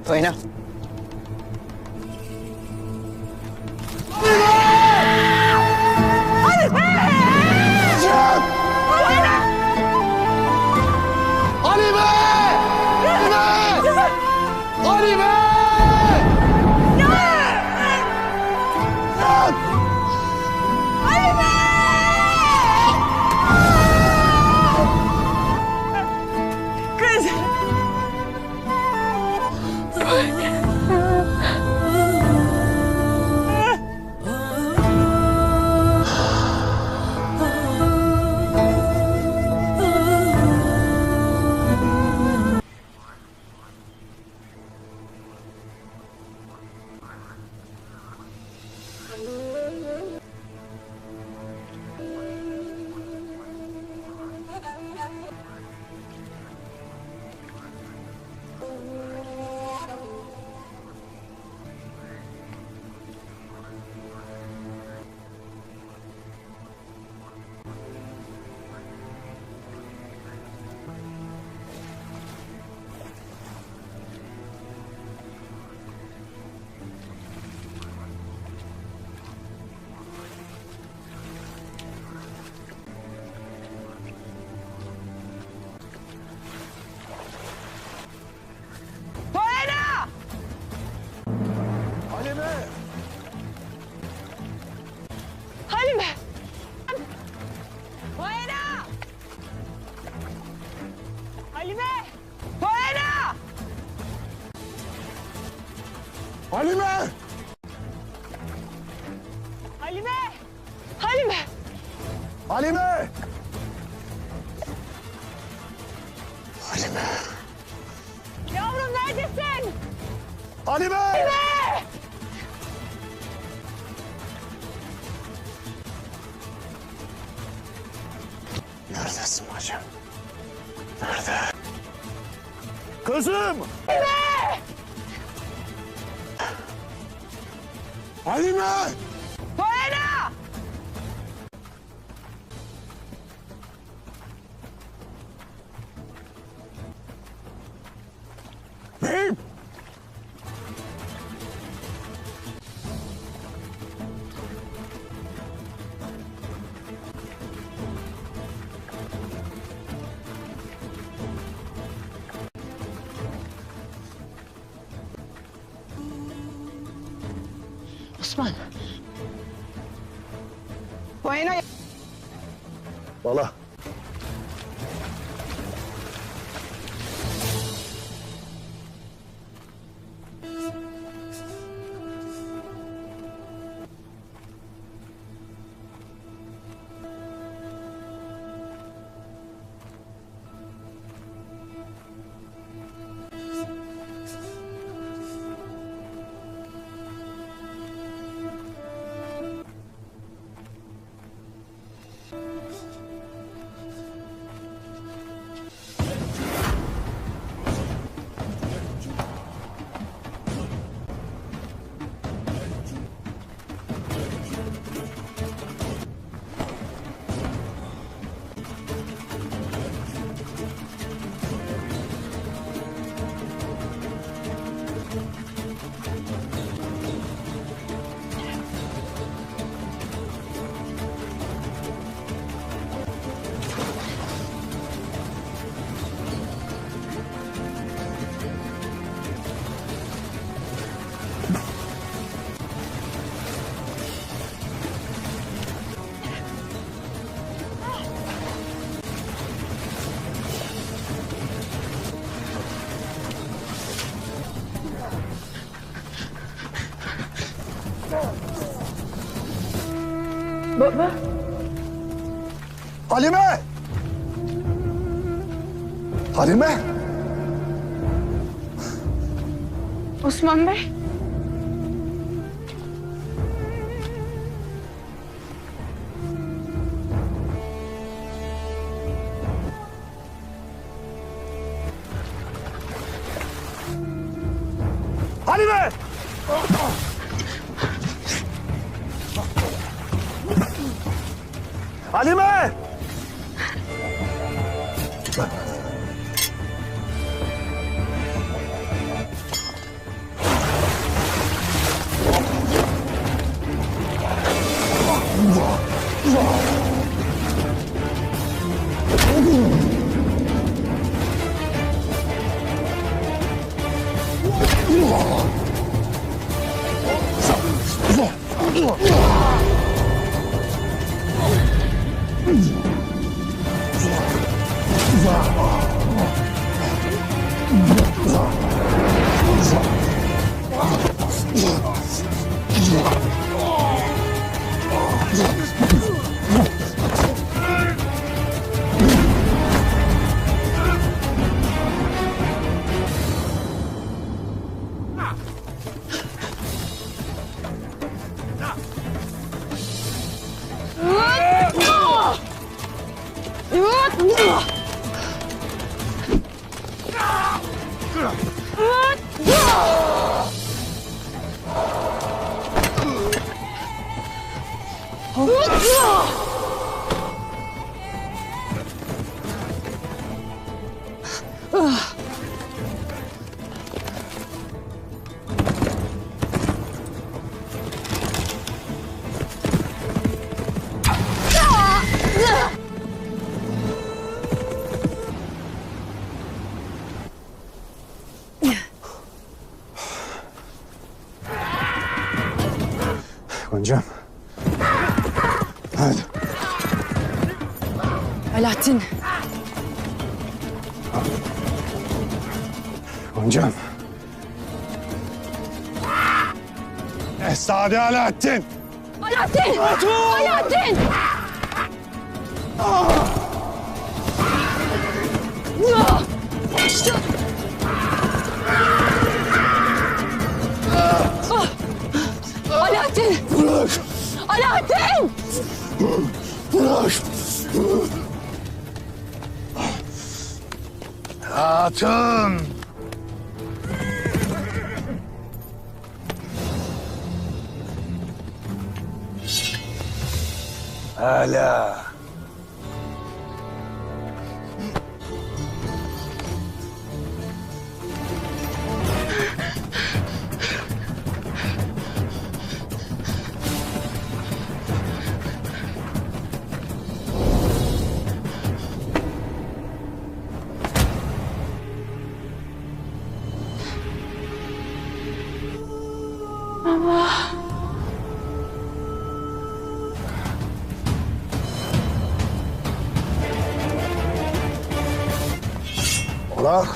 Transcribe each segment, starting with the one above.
Oyna. Halime! Halime! Halime! Halime! Halime! Yavrum neredesin? Halime! Halime! Neredesin bacım? Nerede? Kızım! Halime! Halime! Poyena! Beyim! Osman. Poyena. Bala. Baba. Halime! Halime! Osman Bey. Halime! Halime! Goncam. Hadi. Alaaddin. Goncam. Sade Alaaddin. Alaaddin! Alaaddin! Alaaddin! Bırak. Alaaddin! Bırak. Hatun. Hala. Bırak.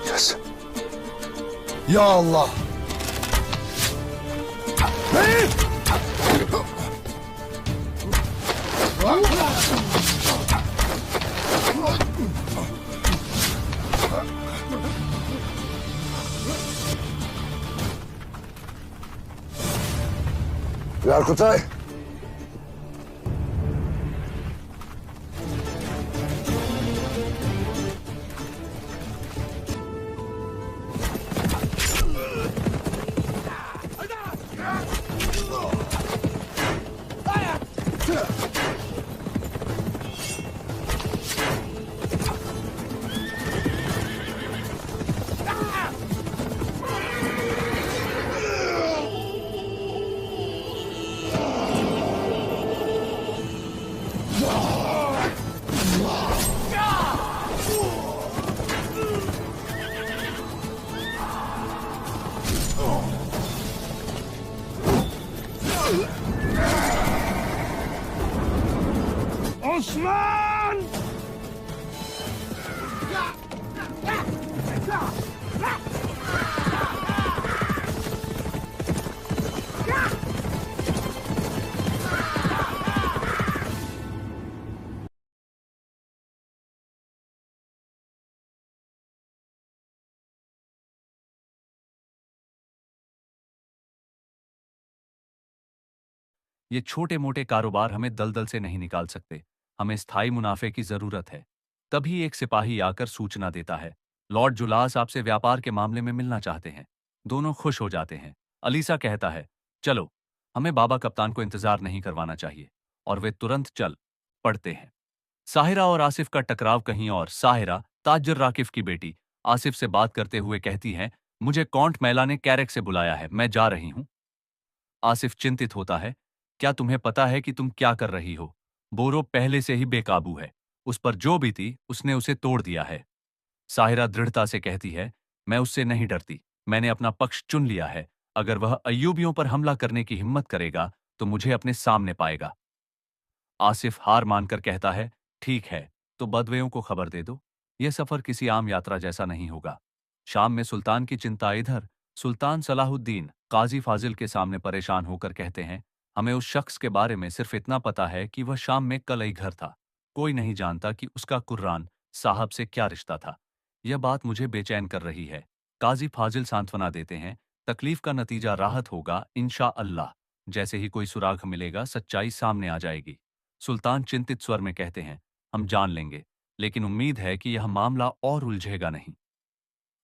Yes. Ya Allah. Hey! Yarkutay. Osman! ये छोटे मोटे कारोबार हमें दलदल से नहीं निकाल सकते। हमें स्थायी मुनाफे की जरूरत है। तभी एक सिपाही आकर सूचना देता है, लॉर्ड जुलास आपसे व्यापार के मामले में मिलना चाहते हैं। दोनों खुश हो जाते हैं। अलीसा कहता है, चलो, हमें बाबा कप्तान को इंतजार नहीं करवाना चाहिए, और वे तुरंत चल पड़ते हैं। साहिरा और आसिफ का टकराव कहीं और। साहिरा, ताजर राकिफ की बेटी, आसिफ से बात करते हुए कहती है, मुझे कौंट मैला ने कैरेक से बुलाया है, मैं जा रही हूं। आसिफ चिंतित होता है, क्या तुम्हें पता है कि तुम क्या कर रही हो? बोरो पहले से ही बेकाबू है, उस पर जो भी थी उसने उसे तोड़ दिया है। साहिरा दृढ़ता से कहती है, मैं उससे नहीं डरती, मैंने अपना पक्ष चुन लिया है, अगर वह अय्यूबियों पर हमला करने की हिम्मत करेगा तो मुझे अपने सामने पाएगा। आसिफ हार मानकर कहता है, ठीक है, तो बदवेयों को खबर दे दो, यह सफर किसी आम यात्रा जैसा नहीं होगा। शाम में सुल्तान की चिंता इधर। सुल्तान सलाहुद्दीन काजी फाजिल के सामने परेशान होकर कहते हैं, हमें उस शख्स के बारे में सिर्फ इतना पता है कि वह शाम में कलई घर था, कोई नहीं जानता कि उसका कुर्रान साहब से क्या रिश्ता था। यह बात मुझे बेचैन कर रही है। काजी फाजिल सांत्वना देते हैं, तकलीफ का नतीजा राहत होगा इंशा अल्लाह, जैसे ही कोई सुराग मिलेगा सच्चाई सामने आ जाएगी। सुल्तान चिंतित स्वर में कहते हैं, हम जान लेंगे, लेकिन उम्मीद है कि यह मामला और उलझेगा नहीं।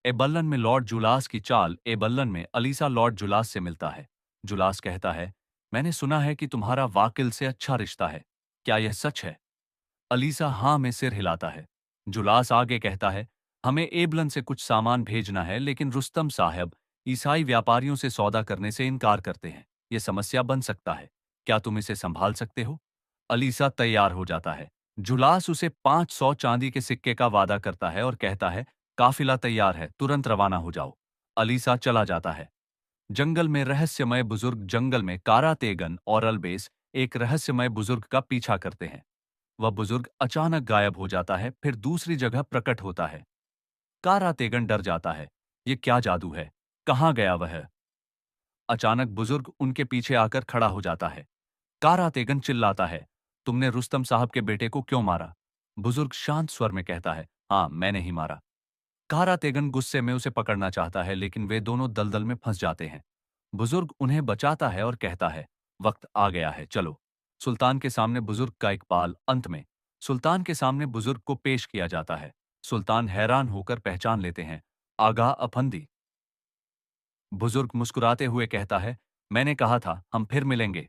एबल्लन में लॉर्ड जुलास की चाल। एबल्लन में अलीसा लॉर्ड जुलास से मिलता है। जुलास कहता है, मैंने सुना है कि तुम्हारा वाकिल से अच्छा रिश्ता है, क्या यह सच है? अलीसा हाँ में सिर हिलाता है। जुलास आगे कहता है, हमें एबलन से कुछ सामान भेजना है, लेकिन रुस्तम साहब ईसाई व्यापारियों से सौदा करने से इनकार करते हैं, यह समस्या बन सकता है, क्या तुम इसे संभाल सकते हो? अलीसा तैयार हो जाता है। जुलास उसे 500 चांदी के सिक्के का वादा करता है और कहता है, काफिला तैयार है, तुरंत रवाना हो जाओ। अलीसा चला जाता है। जंगल में रहस्यमय बुजुर्ग। जंगल में कारा तेगन और अलबेस एक रहस्यमय बुजुर्ग का पीछा करते हैं। वह बुजुर्ग अचानक गायब हो जाता है, फिर दूसरी जगह प्रकट होता है। कारा तेगन डर जाता है, ये क्या जादू है, कहाँ गया वह? अचानक बुजुर्ग उनके पीछे आकर खड़ा हो जाता है। कारा तेगन चिल्लाता है, तुमने रुस्तम साहब के बेटे को क्यों मारा? बुजुर्ग शांत स्वर में कहता है, हाँ, मैंने ही मारा। कारा तेगन गुस्से में उसे पकड़ना चाहता है, लेकिन वे दोनों दलदल में फंस जाते हैं। बुजुर्ग उन्हें बचाता है और कहता है, वक्त आ गया है, चलो। सुल्तान के सामने बुजुर्ग का इकबाल। अंत में सुल्तान के सामने बुजुर्ग को पेश किया जाता है। सुल्तान हैरान होकर पहचान लेते हैं, आगा अफंदी। बुजुर्ग मुस्कुराते हुए कहता है, मैंने कहा था हम फिर मिलेंगे।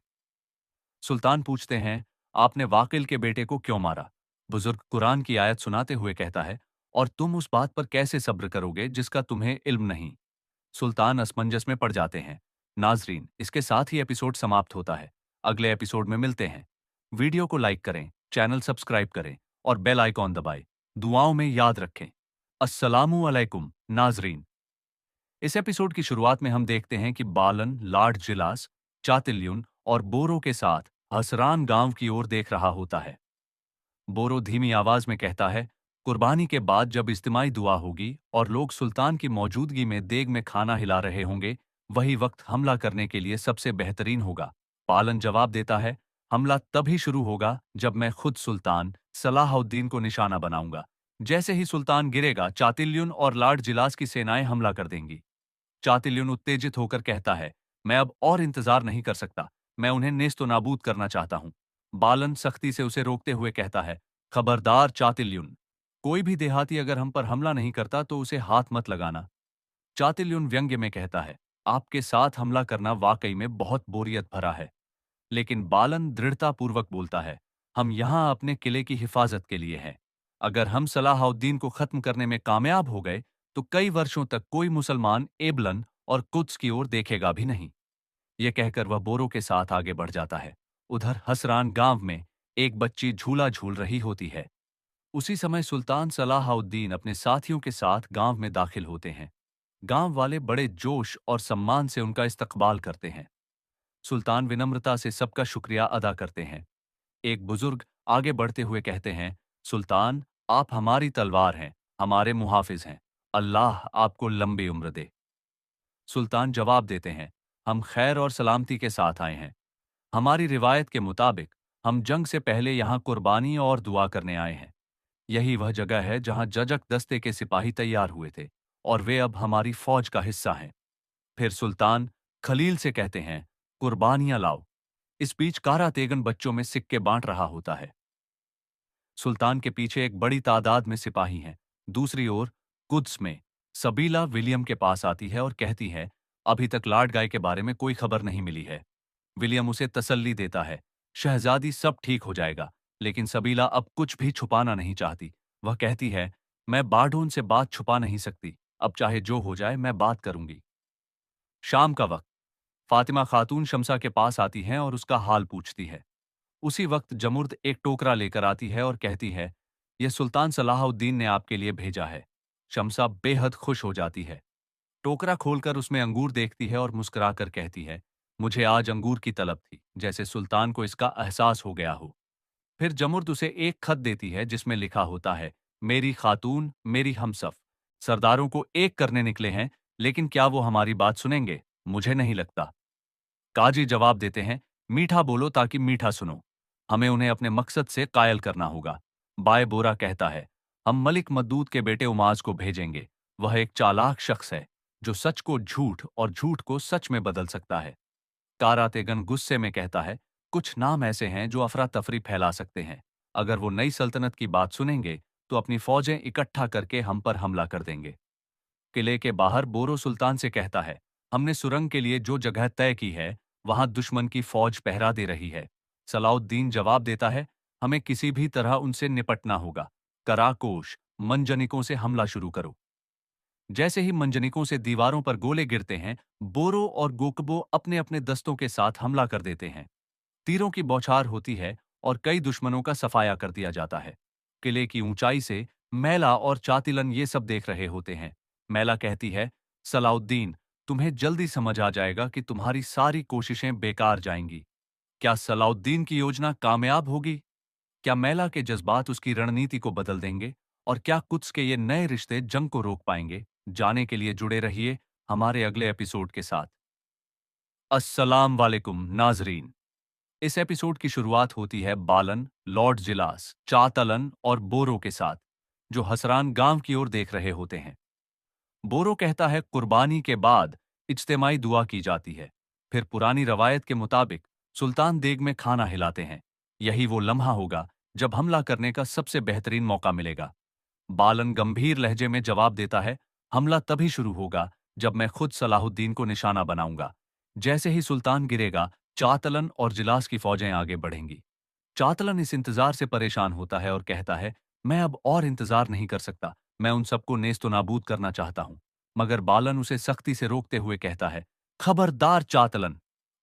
सुल्तान पूछते हैं, आपने वाकिल के बेटे को क्यों मारा? बुजुर्ग कुरान की आयत सुनाते हुए कहता है, और तुम उस बात पर कैसे सब्र करोगे जिसका तुम्हें इल्म नहीं? सुल्तान असमंजस में पड़ जाते हैं। नाजरीन, इसके साथ ही एपिसोड समाप्त होता है। अगले एपिसोड में मिलते हैं। वीडियो को लाइक करें, चैनल सब्सक्राइब करें और बेल आइकॉन दबाएं। दुआओं में याद रखें। अस्सलामु अलैकुम नाजरीन। इस एपिसोड की शुरुआत में हम देखते हैं कि बालन लॉर्ड जिलास, चातिल्युन और बोरो के साथ हसरान गांव की ओर देख रहा होता है। बोरो धीमी आवाज में कहता है, कुर्बानी के बाद जब इज्तिमाई दुआ होगी और लोग सुल्तान की मौजूदगी में देग में खाना हिला रहे होंगे, वही वक्त हमला करने के लिए सबसे बेहतरीन होगा। बालन जवाब देता है, हमला तभी शुरू होगा जब मैं खुद सुल्तान सलाहुद्दीन को निशाना बनाऊंगा। जैसे ही सुल्तान गिरेगा, चातिल्युन और लॉर्ड जिलास की सेनाएं हमला कर देंगी। चातिल्युन उत्तेजित होकर कहता है, मैं अब और इंतजार नहीं कर सकता, मैं उन्हें नेस्तो नाबूद करना चाहता हूं। बालन सख्ती से उसे रोकते हुए कहता है, खबरदार चातिल्युन, कोई भी देहाती अगर हम पर हमला नहीं करता तो उसे हाथ मत लगाना। चातिल्युन व्यंग्य में कहता है, आपके साथ हमला करना वाकई में बहुत बोरियत भरा है। लेकिन बालन दृढ़तापूर्वक बोलता है, हम यहां अपने किले की हिफाजत के लिए हैं। अगर हम सलाहुद्दीन को खत्म करने में कामयाब हो गए तो कई वर्षों तक कोई मुसलमान एबलन और कुद्स की ओर देखेगा भी नहीं। यह कहकर वह बोरो के साथ आगे बढ़ जाता है। उधर हसरान गांव में एक बच्ची झूला झूल रही होती है। उसी समय सुल्तान सलाहुद्दीन अपने साथियों के साथ गांव में दाखिल होते हैं। गांव वाले बड़े जोश और सम्मान से उनका इस्तकबाल करते हैं। सुल्तान विनम्रता से सबका शुक्रिया अदा करते हैं। एक बुजुर्ग आगे बढ़ते हुए कहते हैं, सुल्तान, आप हमारी तलवार हैं, हमारे मुहाफिज हैं, अल्लाह आपको लंबी उम्र दे। सुल्तान जवाब देते हैं, हम खैर और सलामती के साथ आए हैं। हमारी रिवायत के मुताबिक हम जंग से पहले यहाँ कुर्बानी और दुआ करने आए हैं। यही वह जगह है जहाँ जजक दस्ते के सिपाही तैयार हुए थे और वे अब हमारी फौज का हिस्सा हैं। फिर सुल्तान खलील से कहते हैं, कुर्बानियां लाओ। इस बीच कारा तेगन बच्चों में सिक्के बांट रहा होता है। सुल्तान के पीछे एक बड़ी तादाद में सिपाही हैं। दूसरी ओर कुद्स में सबीला विलियम के पास आती है और कहती है, अभी तक लॉर्ड गाय के बारे में कोई खबर नहीं मिली है। विलियम उसे तसल्ली देता है, शहजादी सब ठीक हो जाएगा, लेकिन सबीला अब कुछ भी छुपाना नहीं चाहती। वह कहती है, मैं बारडोन से बात छुपा नहीं सकती, अब चाहे जो हो जाए मैं बात करूंगी। शाम का वक्त। फातिमा खातून शमसा के पास आती हैं और उसका हाल पूछती है। उसी वक्त जमुर्द एक टोकरा लेकर आती है और कहती है, यह सुल्तान सलाहुद्दीन ने आपके लिए भेजा है। शमसा बेहद खुश हो जाती है। टोकरा खोलकर उसमें अंगूर देखती है और मुस्कुराकर कहती है, मुझे आज अंगूर की तलब थी, जैसे सुल्तान को इसका एहसास हो गया हो। फिर जमुर्द उसे एक खत देती है जिसमें लिखा होता है, मेरी खातून, मेरी हमसफ, सरदारों को एक करने निकले हैं, लेकिन क्या वो हमारी बात सुनेंगे? मुझे नहीं लगता। काजी जवाब देते हैं, मीठा बोलो ताकि मीठा सुनो। हमें उन्हें अपने मकसद से कायल करना होगा। बाय बोरा कहता है, हम मलिक मद्दूद के बेटे उमाज को भेजेंगे। वह एक चालाक शख्स है जो सच को झूठ और झूठ को सच में बदल सकता है। कारातेगन गुस्से में कहता है, कुछ नाम ऐसे हैं जो अफरा तफरी फैला सकते हैं। अगर वो नई सल्तनत की बात सुनेंगे तो अपनी फौजें इकट्ठा करके हम पर हमला कर देंगे। किले के बाहर बोरो सुल्तान से कहता है, हमने सुरंग के लिए जो जगह तय की है वहां दुश्मन की फौज पहरा दे रही है। सलाउद्दीन जवाब देता है, हमें किसी भी तरह उनसे निपटना होगा। कराकोश, मंजनिकों से हमला शुरू करो। जैसे ही मंजनिकों से दीवारों पर गोले गिरते हैं, बोरो और गोकबो अपने अपने दस्तों के साथ हमला कर देते हैं। तीरों की बौछार होती है और कई दुश्मनों का सफाया कर दिया जाता है। किले की ऊंचाई से मैला और चातिलन ये सब देख रहे होते हैं। मैला कहती है, सलाउद्दीन, तुम्हें जल्दी समझ आ जाएगा कि तुम्हारी सारी कोशिशें बेकार जाएंगी। क्या सलाउद्दीन की योजना कामयाब होगी? क्या मैला के जज्बात उसकी रणनीति को बदल देंगे? और क्या कुत्स के ये नए रिश्ते जंग को रोक पाएंगे? जाने के लिए जुड़े रहिए हमारे अगले एपिसोड के साथ। अस्सलाम वालेकुम नाजरीन। इस एपिसोड की शुरुआत होती है बालन, लॉर्ड जिलास, चातलन और बोरो के साथ, जो हसरान गांव की ओर देख रहे होते हैं। बोरो कहता है, कुर्बानी के बाद इज्तिमाई दुआ की जाती है। फिर पुरानी रवायत के मुताबिक सुल्तान देग में खाना हिलाते हैं। यही वो लम्हा होगा जब हमला करने का सबसे बेहतरीन मौका मिलेगा। बालन गंभीर लहजे में जवाब देता है, हमला तभी शुरू होगा जब मैं खुद सलाहुद्दीन को निशाना बनाऊंगा। जैसे ही सुल्तान गिरेगा, चातलन और जिलास की फौजें आगे बढ़ेंगी। चातलन इस इंतजार से परेशान होता है और कहता है, मैं अब और इंतजार नहीं कर सकता, मैं उन सबको नेस्तो नाबूद करना चाहता हूं। मगर बालन उसे सख्ती से रोकते हुए कहता है, खबरदार चातलन,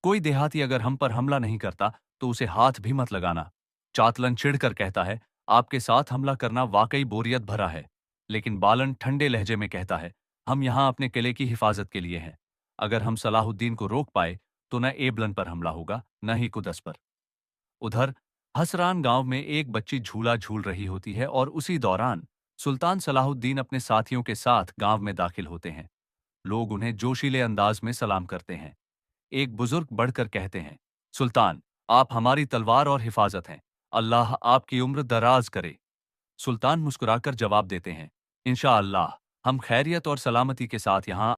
कोई देहाती अगर हम पर हमला नहीं करता तो उसे हाथ भी मत लगाना। चातलन चिढ़कर कहता है, आपके साथ हमला करना वाकई बोरियत भरा है। लेकिन बालन ठंडे लहजे में कहता है, हम यहां अपने किले की हिफाजत के लिए हैं। अगर हम सलाहुद्दीन को रोक पाए तो न एबलन पर हमला होगा, न ही कुदस पर। उधर हसरान गांव में एक बच्ची झूला झूल रही होती है और उसी दौरान सुल्तान सलाहुद्दीन अपने साथियों के साथ गांव में दाखिल होते हैं। लोग उन्हें जोशीले अंदाज में सलाम करते हैं। एक बुजुर्ग बढ़कर कहते हैं, सुल्तान, आप हमारी तलवार और हिफाजत हैं। अल्लाह आपकी उम्र दराज करे। सुल्तान मुस्कुराकर जवाब देते हैं, इंशाअल्लाह, हम खैरियत और सलामती के साथ यहाँ